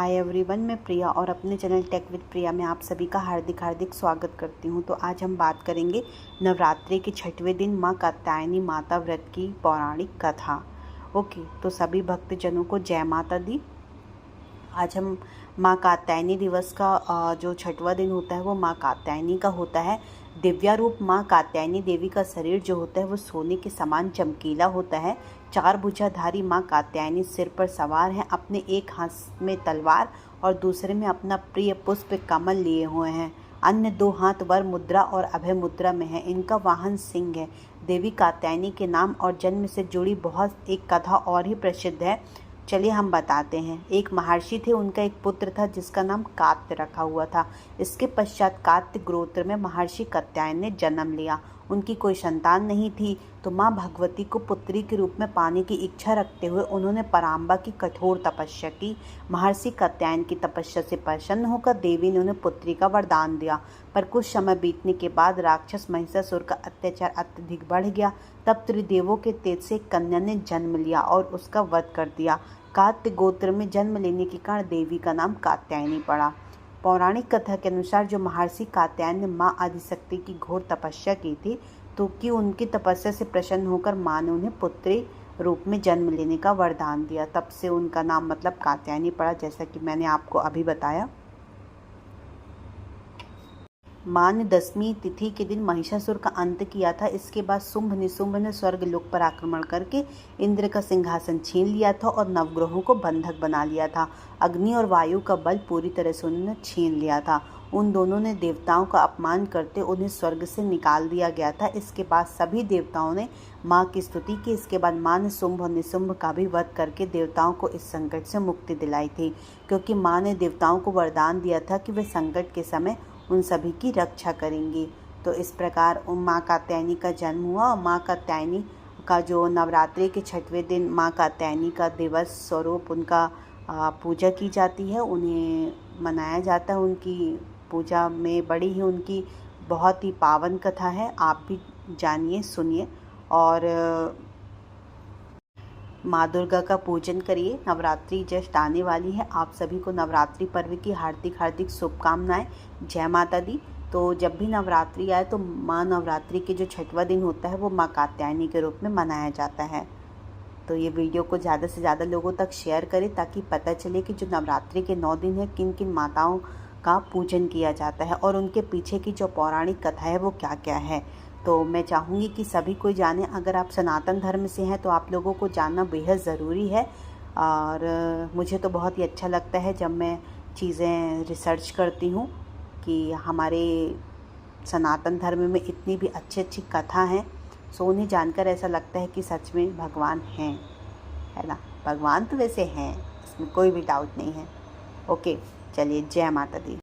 Hi everyone, मैं प्रिया और अपने चैनल टेक विद प्रिया में आप सभी का हार्दिक हार्दिक स्वागत करती हूं। तो आज हम बात करेंगे नवरात्रि के 6वें दिन मां कात्यायनी माता व्रत की पौराणिक कथा। ओके, तो सभी भक्तजनों को जय माता दी। आज हम मां कात्यायनी दिवस का जो 6वां दिन होता है वो मां कात्यायनी का होता है। दिव्या रूप मां कात्यायनी देवी का शरीर जो होता है वो सोने के समान चमकीला होता है। 4 भुजाधारी मां कात्यायनी सिर पर सवार हैं, अपने एक हाथ में तलवार और दूसरे में अपना प्रिय पुष्प कमल लिए हुए हैं। अन्य 2 हाथ वर मुद्रा और अभय मुद्रा में है। इनका वाहन सिंह है। देवी कात्यायनी के नाम और जन्म से जुड़ी बहुत एक कथा और ही प्रसिद्ध है। चलिए हम बताते हैं। एक महर्षि थे, उनका एक पुत्र था जिसका नाम कात्य रखा हुआ था। इसके पश्चात कात्य गोत्र में महर्षि कात्यायन ने जन्म लिया। उनकी कोई संतान नहीं थी, तो माँ भगवती को पुत्री के रूप में पाने की इच्छा रखते हुए उन्होंने पराम्बा की कठोर तपस्या की। महर्षि कात्यायन की तपस्या से प्रसन्न होकर देवी ने उन्हें पुत्री का वरदान दिया। पर कुछ समय बीतने के बाद राक्षस महिषासुर का अत्याचार अत्यधिक बढ़ गया। तब त्रिदेवों के तेज से कन्या ने जन्म लिया और उसका वध कर दिया। कात्य गोत्र में जन्म लेने के कारण देवी का नाम कात्यायनी पड़ा। पौराणिक कथा के अनुसार जो महर्षि कात्यायन ने माँ आदिशक्ति की घोर तपस्या की थी, तो कि उनकी तपस्या से प्रसन्न होकर माँ ने उन्हें पुत्री रूप में जन्म लेने का वरदान दिया। तब से उनका नाम मतलब कात्यायनी पड़ा, जैसा कि मैंने आपको अभी बताया। माँ ने 10वीं तिथि के दिन महिषासुर का अंत किया था। इसके बाद शुंभ निशुंभ ने स्वर्ग लोक पर आक्रमण करके इंद्र का सिंहासन छीन लिया था और नवग्रहों को बंधक बना लिया था। अग्नि और वायु का बल पूरी तरह से उन्होंने छीन लिया था। उन दोनों ने देवताओं का अपमान करते उन्हें स्वर्ग से निकाल दिया गया था। इसके बाद सभी देवताओं ने माँ की स्तुति की। इसके बाद माँ ने शुंभ और निशुंभ का भी वध करके देवताओं को इस संकट से मुक्ति दिलाई थी, क्योंकि माँ ने देवताओं को वरदान दिया था कि वे संकट के समय उन सभी की रक्षा करेंगी। तो इस प्रकार माँ कात्यायनी का जन्म हुआ और माँ कात्यायनी का जो नवरात्रि के 6वें दिन माँ कात्यायनी का दिवस स्वरूप उनका पूजा की जाती है, उन्हें मनाया जाता है। उनकी पूजा में बड़ी ही उनकी बहुत ही पावन कथा है। आप भी जानिए, सुनिए और माँ दुर्गा का पूजन करिए। नवरात्रि जस्ट आने वाली है। आप सभी को नवरात्रि पर्व की हार्दिक हार्दिक शुभकामनाएं। जय माता दी। तो जब भी नवरात्रि आए तो माँ नवरात्रि के जो 6वां दिन होता है वो माँ कात्यायनी के रूप में मनाया जाता है। तो ये वीडियो को ज़्यादा से ज़्यादा लोगों तक शेयर करें, ताकि पता चले कि जो नवरात्रि के 9 दिन है किन किन माताओं का पूजन किया जाता है और उनके पीछे की जो पौराणिक कथा है वो क्या क्या है। तो मैं चाहूँगी कि सभी कोई जाने। अगर आप सनातन धर्म से हैं तो आप लोगों को जानना बेहद ज़रूरी है। और मुझे तो बहुत ही अच्छा लगता है जब मैं चीज़ें रिसर्च करती हूँ कि हमारे सनातन धर्म में इतनी भी अच्छी अच्छी कथा हैं। सो उन्हें जानकर ऐसा लगता है कि सच में भगवान हैं, है ना। भगवान तो वैसे हैं, इसमें कोई भी डाउट नहीं है। ओके, चलिए, जय माता दी।